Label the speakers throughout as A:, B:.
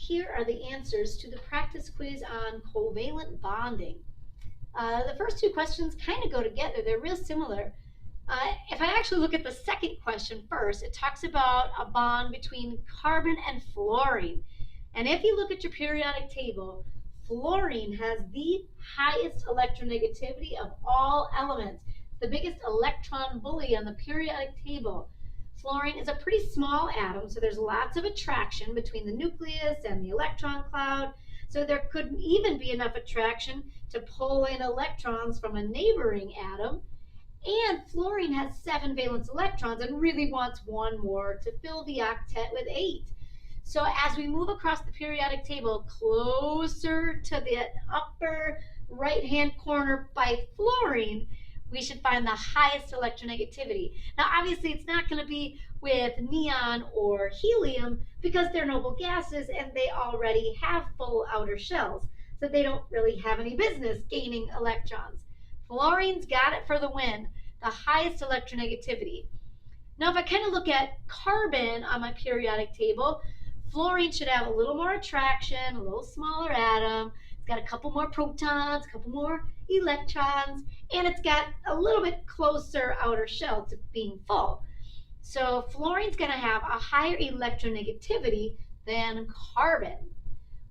A: here are the answers to the practice quiz on covalent bonding. The first two questions kind of go together. They're real similar. If I actually look at the second question first, it talks about a bond between carbon and fluorine. And if you look at your periodic table, fluorine has the highest electronegativity of all elements, the biggest electron bully on the periodic table. Fluorine is a pretty small atom, so there's lots of attraction between the nucleus and the electron cloud. So there could even be enough attraction to pull in electrons from a neighboring atom. And fluorine has 7 valence electrons and really wants one more to fill the octet with 8. So as we move across the periodic table closer to the upper right-hand corner by fluorine, we should find the highest electronegativity. Now, obviously, it's not going to be with neon or helium because they're noble gases and they already have full outer shells, so they don't really have any business gaining electrons. Fluorine's got it for the win, the highest electronegativity. Now, if I kind of look at carbon on my periodic table, fluorine should have a little more attraction, a little smaller atom. It's got a couple more protons, a couple more electrons, and it's got a little bit closer outer shell to being full. So fluorine's going to have a higher electronegativity than carbon.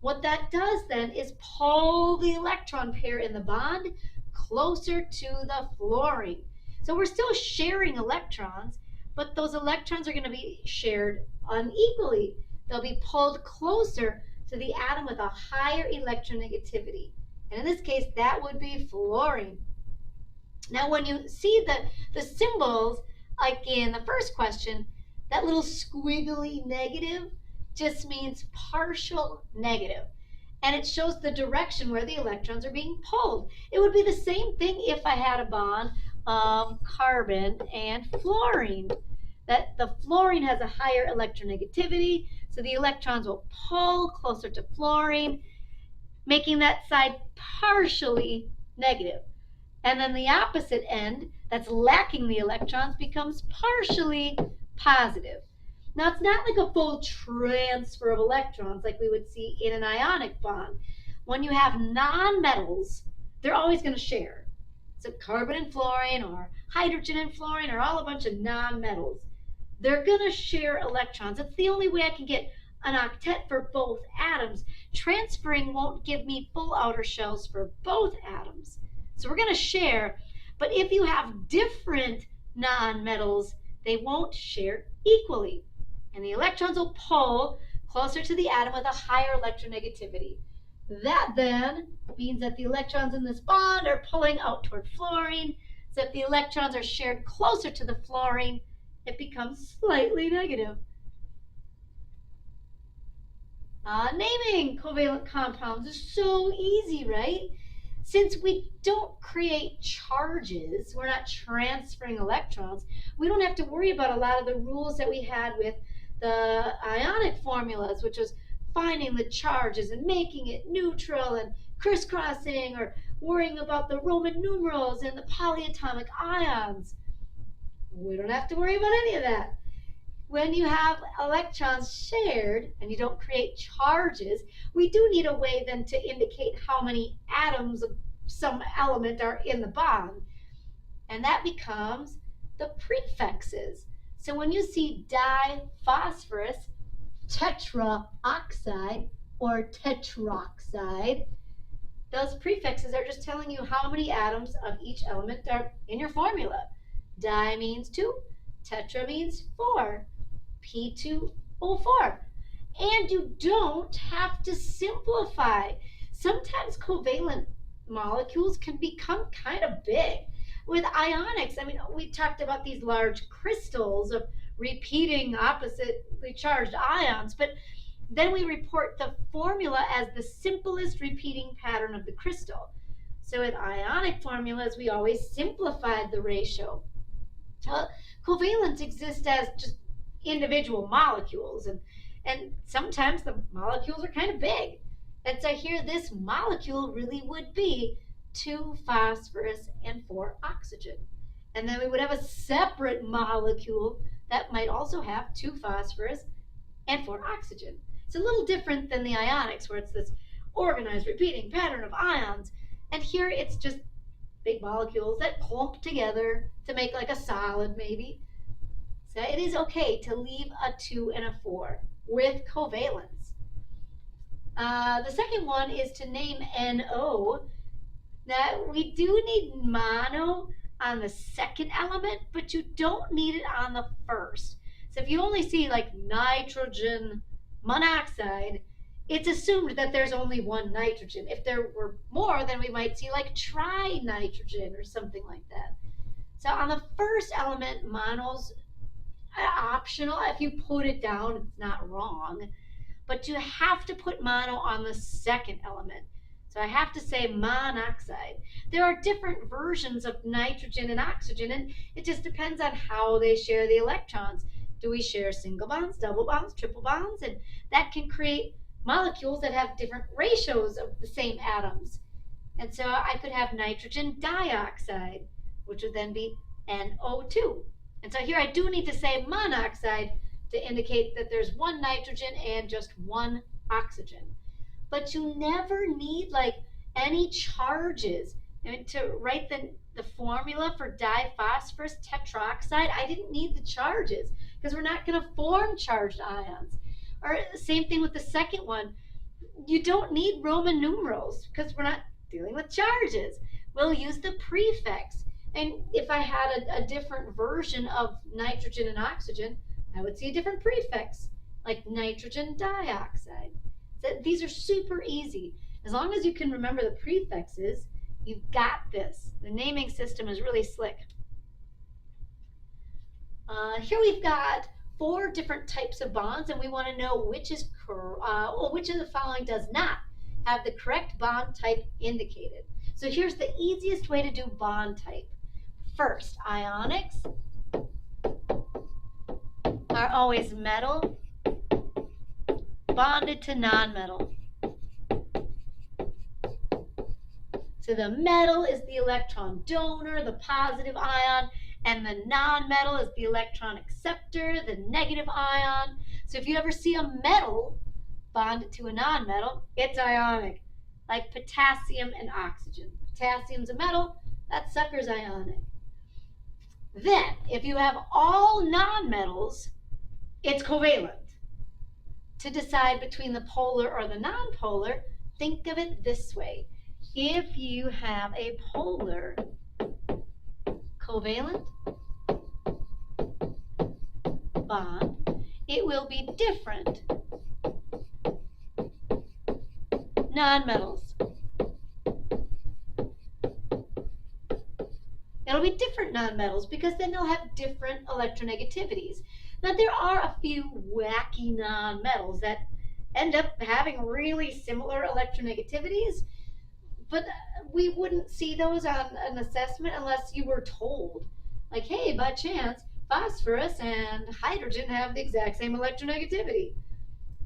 A: What that does then is pull the electron pair in the bond closer to the fluorine. So we're still sharing electrons, but those electrons are going to be shared unequally. They'll be pulled closer to the atom with a higher electronegativity. And in this case, that would be fluorine. Now, when you see the symbols, like in the first question, that little squiggly negative just means partial negative. And it shows the direction where the electrons are being pulled. It would be the same thing if I had a bond of carbon and fluorine. That the fluorine has a higher electronegativity, so the electrons will pull closer to fluorine, making that side partially negative. And then the opposite end, that's lacking the electrons, becomes partially positive. Now, it's not like a full transfer of electrons like we would see in an ionic bond. When you have nonmetals, they're always going to share. So carbon and fluorine, or hydrogen and fluorine, are all a bunch of nonmetals. They're going to share electrons. It's the only way I can get an octet for both atoms. Transferring won't give me full outer shells for both atoms. So we're going to share, but if you have different nonmetals, they won't share equally. And the electrons will pull closer to the atom with a higher electronegativity. That then means that the electrons in this bond are pulling out toward fluorine. So if the electrons are shared closer to the fluorine, it becomes slightly negative. Naming covalent compounds is so easy, right? Since we don't create charges, we're not transferring electrons, we don't have to worry about a lot of the rules that we had with the ionic formulas, which was finding the charges and making it neutral and crisscrossing, or worrying about the Roman numerals and the polyatomic ions. We don't have to worry about any of that. When you have electrons shared and you don't create charges, we do need a way then to indicate how many atoms of some element are in the bond. And that becomes the prefixes. So when you see diphosphorus tetraoxide or tetroxide, those prefixes are just telling you how many atoms of each element are in your formula. Di means 2, tetra means 4, P2O4. And you don't have to simplify. Sometimes covalent molecules can become kind of big. With ionics, I mean, we talked about these large crystals of repeating oppositely charged ions, but then we report the formula as the simplest repeating pattern of the crystal. So with ionic formulas, we always simplified the ratio. Covalents exist as just individual molecules, and sometimes the molecules are kind of big. And so here this molecule really would be 2 phosphorus and 4 oxygen. And then we would have a separate molecule that might also have 2 phosphorus and 4 oxygen. It's a little different than the ionics, where it's this organized, repeating pattern of ions. And here it's just big molecules that clump together to make like a solid, maybe. So it is okay to leave a 2 and a 4 with covalence. The second one is to name NO. That we do need mono on the second element, but you don't need it on the first. So if you only see like nitrogen monoxide, it's assumed that there's only one nitrogen. If there were more, then we might see like trinitrogen or something like that. So on the first element, mono's optional. If you put it down, it's not wrong. But you have to put mono on the second element. So I have to say monoxide. There are different versions of nitrogen and oxygen, and it just depends on how they share the electrons. Do we share single bonds, double bonds, triple bonds? And that can create molecules that have different ratios of the same atoms. And so I could have nitrogen dioxide, which would then be NO2. And so here I do need to say monoxide to indicate that there's one nitrogen and just one oxygen. But you never need like any charges. I mean, to write the formula for diphosphorus tetroxide, I didn't need the charges because we're not going to form charged ions. Or same thing with the second one. You don't need Roman numerals because we're not dealing with charges. We'll use the prefix. And if I had a different version of nitrogen and oxygen, I would see a different prefix, like nitrogen dioxide. So these are super easy. As long as you can remember the prefixes, you've got this. The naming system is really slick. Here we've got 4 different types of bonds, and we want to know which of the following does not have the correct bond type indicated. So here's the easiest way to do bond type. First, ionics are always metal bonded to nonmetal. So the metal is the electron donor, the positive ion, and the nonmetal is the electron acceptor, the negative ion. So if you ever see a metal bonded to a nonmetal, it's ionic, like potassium and oxygen. Potassium's a metal, that sucker's ionic. Then, if you have all nonmetals, it's covalent. To decide between the polar or the nonpolar, think of it this way. If you have a polar covalent bond, it will be different nonmetals. It'll be different nonmetals because then they'll have different electronegativities. Now there are a few wacky nonmetals that end up having really similar electronegativities, but we wouldn't see those on an assessment unless you were told, like, hey, by chance, phosphorus and hydrogen have the exact same electronegativity.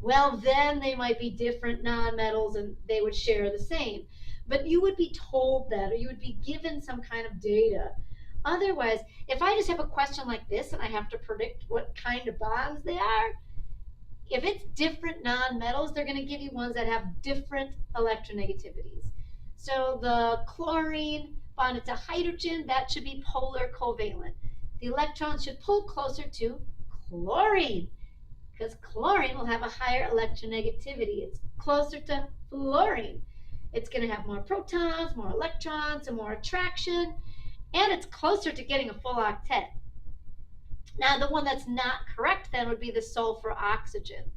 A: Well, then they might be different nonmetals and they would share the same. But you would be told that, or you would be given some kind of data. Otherwise, if I just have a question like this and I have to predict what kind of bonds they are, if it's different nonmetals, they're going to give you ones that have different electronegativities. So the chlorine bonded to hydrogen, that should be polar covalent. The electrons should pull closer to chlorine because chlorine will have a higher electronegativity. It's closer to fluorine. It's going to have more protons, more electrons, and more attraction, and it's closer to getting a full octet. Now, the one that's not correct then would be the sulfur oxygen.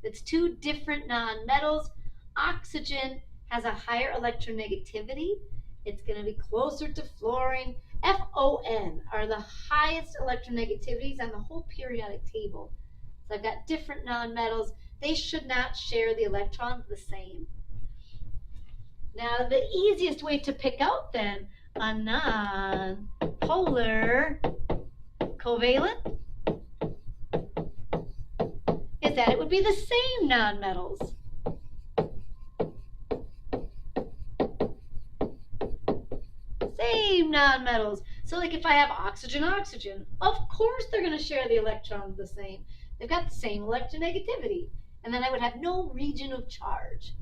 A: It's 2 different nonmetals. Oxygen has a higher electronegativity. It's going to be closer to fluorine. FON are the highest electronegativities on the whole periodic table. So I've got different nonmetals. They should not share the electrons the same. Now, the easiest way to pick out then a non-polar covalent is that it would be the same nonmetals. Same nonmetals. So like if I have oxygen, oxygen, of course they're going to share the electrons the same. They've got the same electronegativity. and then I would have no region of charge.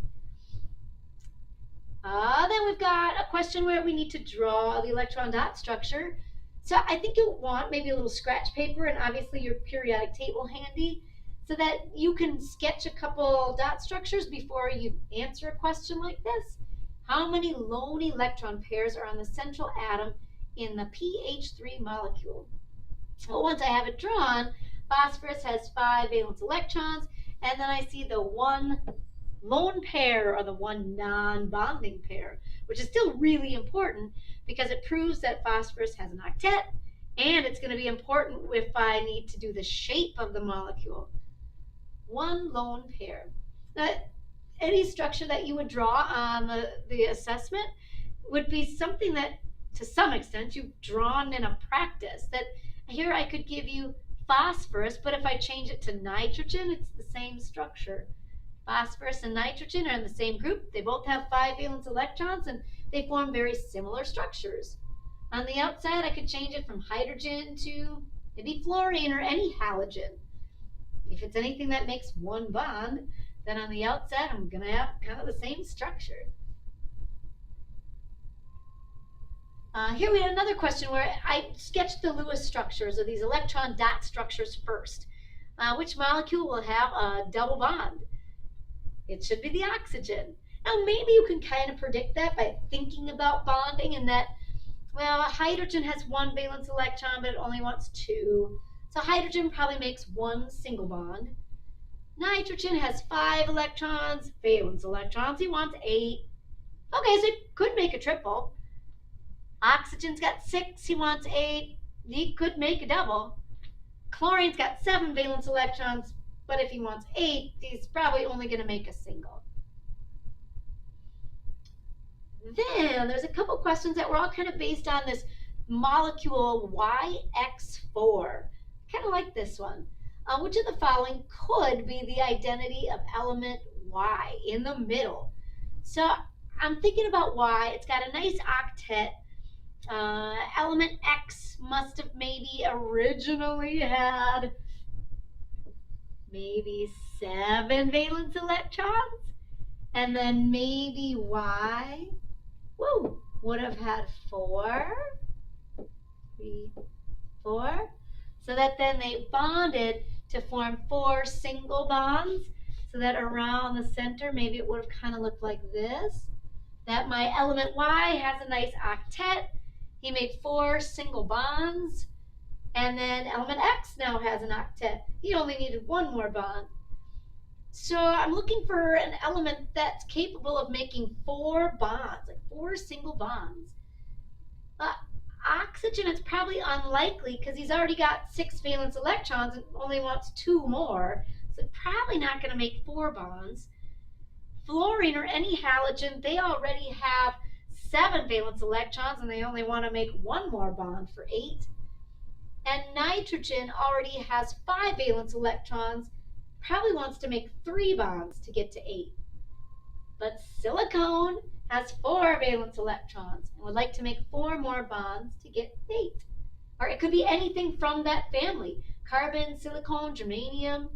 A: Then we've got a question where we need to draw the electron dot structure. So I think you'll want maybe a little scratch paper and obviously your periodic table handy so that you can sketch a couple dot structures before you answer a question like this. How many lone electron pairs are on the central atom in the pH3 molecule? Well, once I have it drawn, phosphorus has 5 valence electrons, and then I see the one lone pair or the one non-bonding pair, which is still really important because it proves that phosphorus has an octet, and it's going to be important if I need to do the shape of the molecule. One lone pair. Now, any structure that you would draw on the assessment would be something that, to some extent, you've drawn in a practice. That here I could give you phosphorus, but if I change it to nitrogen, it's the same structure. Phosphorus and nitrogen are in the same group. They both have 5 valence electrons, and they form very similar structures. On the outside, I could change it from hydrogen to maybe fluorine or any halogen. If it's anything that makes one bond, then on the outside, I'm going to have kind of the same structure. Here we have another question where I sketched the Lewis structures, or these electron dot structures first. Which molecule will have a double bond? It should be the oxygen. Now maybe you can kind of predict that by thinking about bonding, and that, well, hydrogen has 1 valence electron, but it only wants 2. So hydrogen probably makes 1 single bond. Nitrogen has 5 electrons, valence electrons, he wants 8. Okay, so it could make a triple. Oxygen's got 6, he wants 8. He could make a double. Chlorine's got 7 valence electrons, but if he wants 8, he's probably only going to make a single. Then there's a couple questions that were all kind of based on this molecule YX4. Kind of like this one. Which of the following could be the identity of element Y in the middle? So I'm thinking about Y. It's got a nice octet. Element X must have maybe originally had maybe 7 valence electrons, and then maybe Y would have had 4, 3, 4, so that then they bonded to form 4 single bonds, so that around the center maybe it would have kind of looked like this, that my element Y has a nice octet. He made 4 single bonds, and then element X now has an octet. He only needed 1 more bond. So I'm looking for an element that's capable of making 4 bonds, like 4 single bonds. Oxygen is probably unlikely because he's already got 6 valence electrons and only wants 2 more. So probably not going to make 4 bonds. Fluorine or any halogen, they already have 7 valence electrons and they only want to make 1 more bond for 8. And nitrogen already has 5 valence electrons, probably wants to make 3 bonds to get to 8. But silicone has 4 valence electrons and would like to make 4 more bonds to get 8. Or it could be anything from that family. Carbon, silicone, germanium.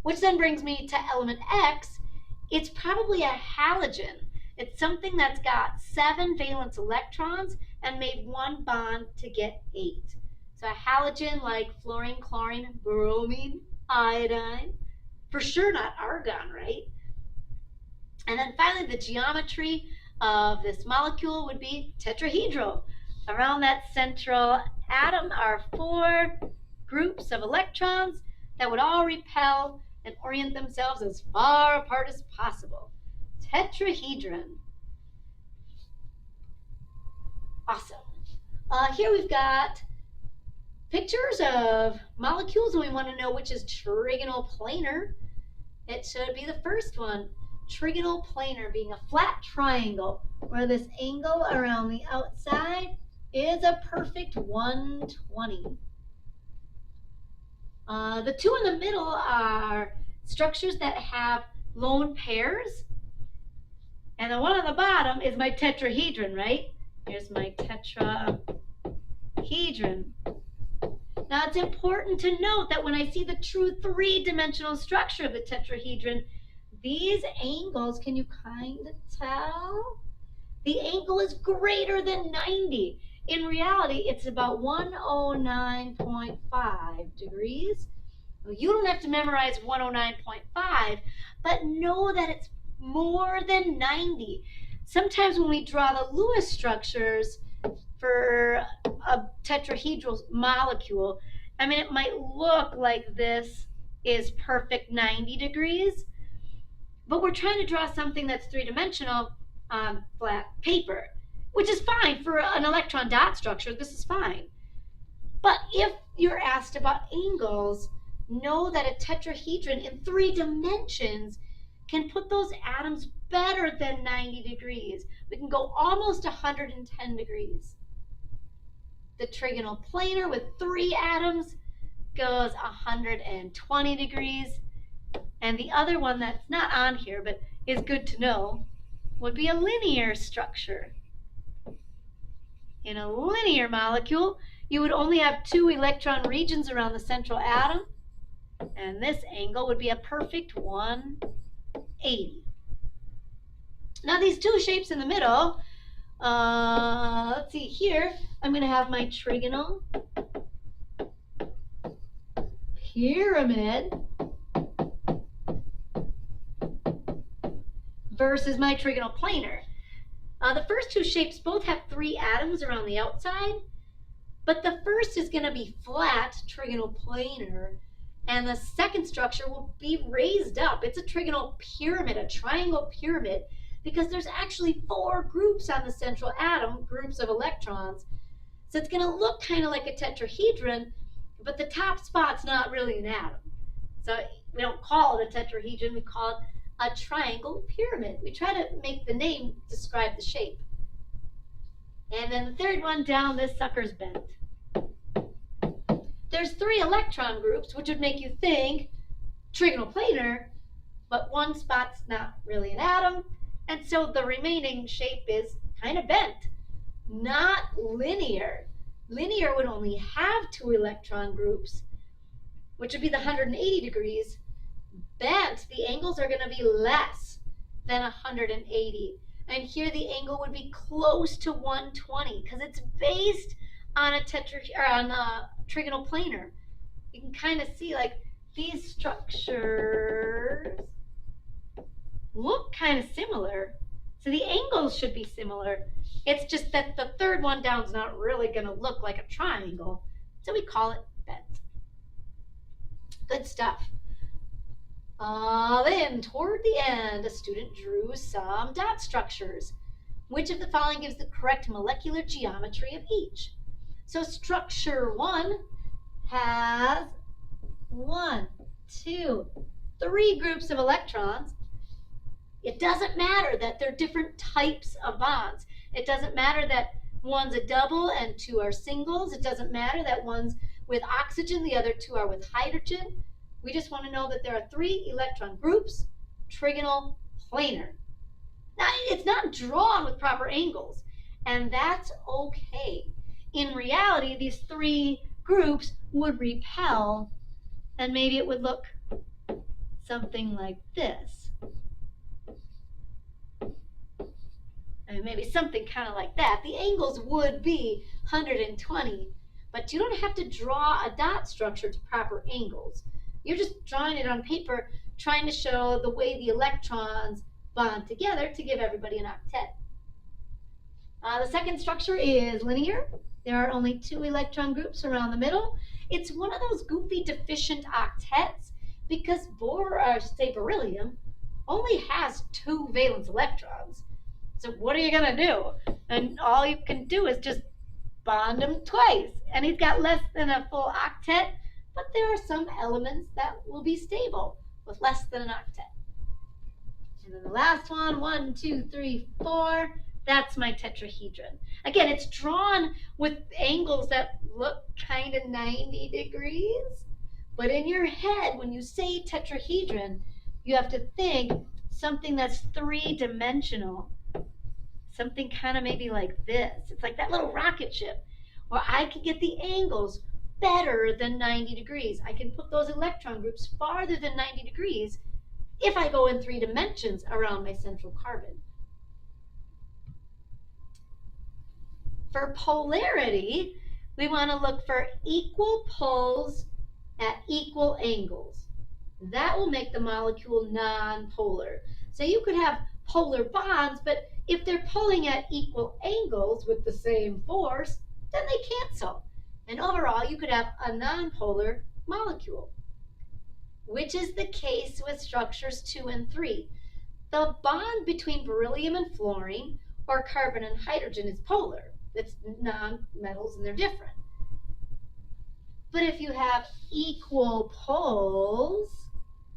A: Which then brings me to element X. It's probably a halogen. It's something that's got 7 valence electrons and made 1 bond to get 8. So a halogen like fluorine, chlorine, bromine, iodine. For sure not argon, right? And then finally the geometry of this molecule would be tetrahedral. Around that central atom are 4 groups of electrons that would all repel and orient themselves as far apart as possible. Tetrahedron. Awesome. Here we've got pictures of molecules, and we want to know which is trigonal planar. It should be the first one. Trigonal planar being a flat triangle where this angle around the outside is a perfect 120. The 2 in the middle are structures that have lone pairs, and the one on the bottom is my tetrahedron, right? Here's my tetrahedron. Now it's important to note that when I see the true three-dimensional structure of the tetrahedron, these angles, can you kind of tell? The angle is greater than 90. In reality, it's about 109.5 degrees. Well, you don't have to memorize 109.5, but know that it's more than 90. Sometimes when we draw the Lewis structures for a tetrahedral molecule, I mean, it might look like this is perfect 90 degrees, but we're trying to draw something that's three-dimensional on flat paper, which is fine for an electron dot structure. This is fine. But if you're asked about angles, know that a tetrahedron in 3 dimensions can put those atoms better than 90 degrees. We can go almost 110 degrees. The trigonal planar with 3 atoms goes 120 degrees. And the other one that's not on here but is good to know would be a linear structure. In a linear molecule, you would only have 2 electron regions around the central atom, and this angle would be a perfect 180. Now these 2 shapes in the middle, let's see here, I'm going to have my trigonal pyramid versus my trigonal planar. The first 2 shapes both have 3 atoms around the outside, but the first is going to be flat, trigonal planar, and the second structure will be raised up. It's a trigonal pyramid, a triangle pyramid, because there's actually 4 groups on the central atom, groups of electrons. So it's going to look kind of like a tetrahedron, but the top spot's not really an atom. So we don't call it a tetrahedron, we call it a triangle pyramid. We try to make the name describe the shape. And then the third one down, this sucker's bent. There's 3 electron groups, which would make you think trigonal planar, but one spot's not really an atom, and so the remaining shape is kind of bent, not linear. Linear would only have 2 electron groups, which would be the 180 degrees. Bent, the angles are going to be less than 180. And here the angle would be close to 120 because it's based on a trigonal planar. You can kind of see like these structures look kind of similar. So the angles should be similar. It's just that the third one down is not really going to look like a triangle. So we call it bent. Good stuff. Then, toward the end, a student drew some dot structures. Which of the following gives the correct molecular geometry of each? So structure 1 has 1, 2, 3 groups of electrons. It doesn't matter that they're different types of bonds. It doesn't matter that one's a double and 2 are singles. It doesn't matter that one's with oxygen, the other 2 are with hydrogen. We just want to know that there are 3 electron groups, trigonal planar. Now, it's not drawn with proper angles, and that's okay. In reality, these 3 groups would repel, and maybe it would look something like this. And maybe something kind of like that. The angles would be 120, but you don't have to draw a dot structure to proper angles. You're just drawing it on paper, trying to show the way the electrons bond together to give everybody an octet. The second structure is linear. There are only 2 electron groups around the middle. It's one of those goofy deficient octets because beryllium only has 2 valence electrons. So what are you going to do? And all you can do is just bond them twice. And he's got less than a full octet, but there are some elements that will be stable with less than an octet. And then the last one, 1, 2, 3, 4, that's my tetrahedron. Again, it's drawn with angles that look kind of 90 degrees, but in your head, when you say tetrahedron, you have to think something that's 3-dimensional, something kind of maybe like this. It's like that little rocket ship, where I could get the angles better than 90 degrees. I can put those electron groups farther than 90 degrees if I go in 3 dimensions around my central carbon. For polarity, we want to look for equal poles at equal angles. That will make the molecule non-polar. So you could have polar bonds, but if they're pulling at equal angles with the same force, then they cancel. And overall, you could have a non-polar molecule, which is the case with structures 2 and 3. The bond between beryllium and fluorine, or carbon and hydrogen, is polar. It's non-metals and they're different. But if you have equal poles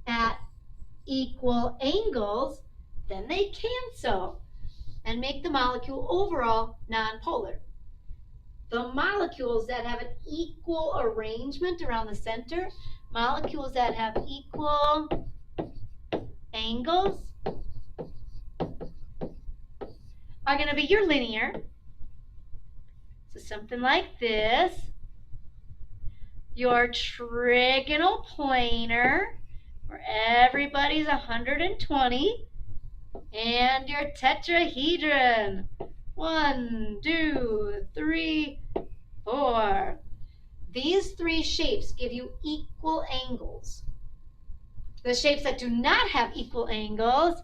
A: at equal angles, then they cancel and make the molecule overall nonpolar. The molecules that have an equal arrangement around the center, molecules that have equal angles, are going to be your linear. So something like this. Your trigonal planar, where everybody's 120, and your tetrahedron. 1, 2, 3, 4. These three shapes give you equal angles. The shapes that do not have equal angles,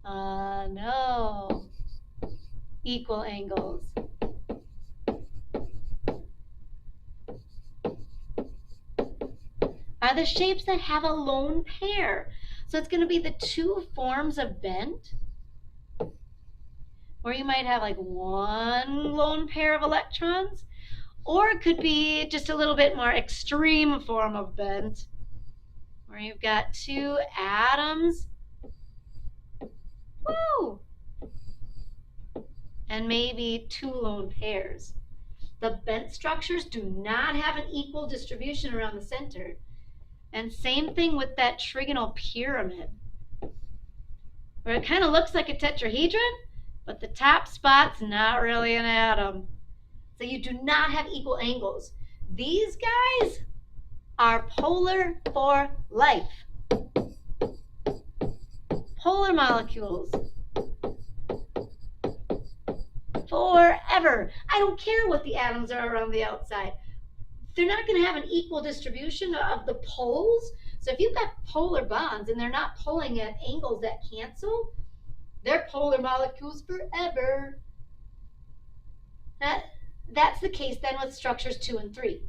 A: no equal angles. Are the shapes that have a lone pair. So it's going to be the two forms of bent, where you might have like one lone pair of electrons, or it could be just a little bit more extreme form of bent, where you've got two atoms, woo, and maybe two lone pairs. The bent structures do not have an equal distribution around the center. And same thing with that trigonal pyramid, where it kind of looks like a tetrahedron, but the top spot's not really an atom. So you do not have equal angles. These guys are polar for life. Polar molecules. Forever. I don't care what the atoms are around the outside. They're not going to have an equal distribution of the poles. So if you've got polar bonds and they're not pulling at angles that cancel, they're polar molecules forever. That's the case then with structures 2 and 3.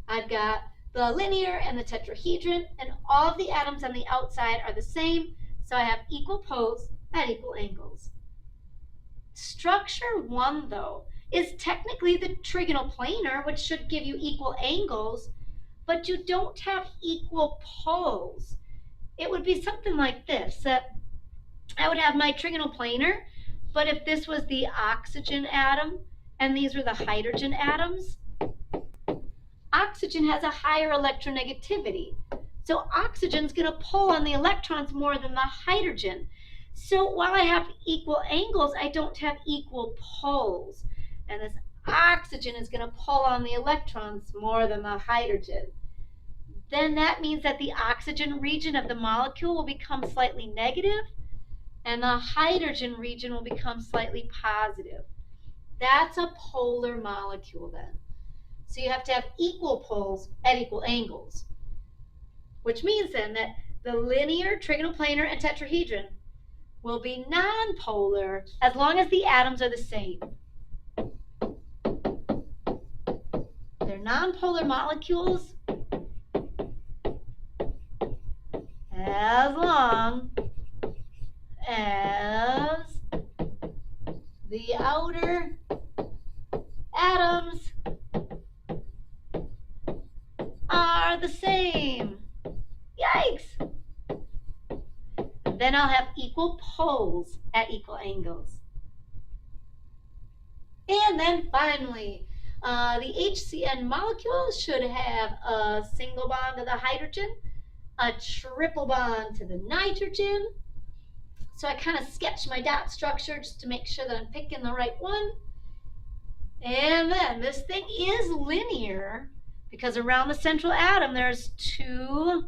A: I've got the linear and the tetrahedron, and all of the atoms on the outside are the same, so I have equal poles at equal angles. Structure 1, though, is technically the trigonal planar, which should give you equal angles, but you don't have equal poles. It would be something like this, that I would have my trigonal planar, but if this was the oxygen atom and these were the hydrogen atoms, oxygen has a higher electronegativity. So oxygen's going to pull on the electrons more than the hydrogen. So while I have equal angles, I don't have equal poles. And this oxygen is going to pull on the electrons more than the hydrogen. Then that means that the oxygen region of the molecule will become slightly negative, and the hydrogen region will become slightly positive. That's a polar molecule then. So you have to have equal poles at equal angles, which means then that the linear, trigonal planar, and tetrahedron will be nonpolar as long as the atoms are the same. They're nonpolar molecules as long as the outer atoms are the same. Yikes! And then I'll have equal poles at equal angles. And then finally, the HCN molecule should have a single bond to the hydrogen, a triple bond to the nitrogen. So I kind of sketched my dot structure just to make sure that I'm picking the right one. And then this thing is linear, because around the central atom there's two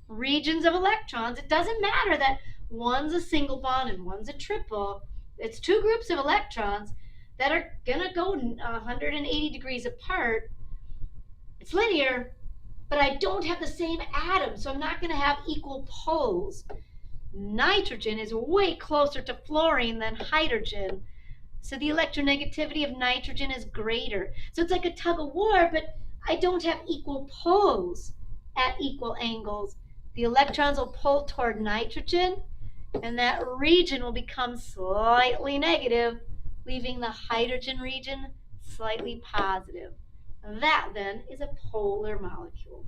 A: regions of electrons. It doesn't matter that one's a single bond and one's a triple. It's two groups of electrons that are going to go 180 degrees apart. It's linear, but I don't have the same atom, so I'm not going to have equal poles. Nitrogen is way closer to fluorine than hydrogen, so the electronegativity of nitrogen is greater. So it's like a tug of war, but I don't have equal poles at equal angles. The electrons will pull toward nitrogen, and that region will become slightly negative, leaving the hydrogen region slightly positive. That then is a polar molecule.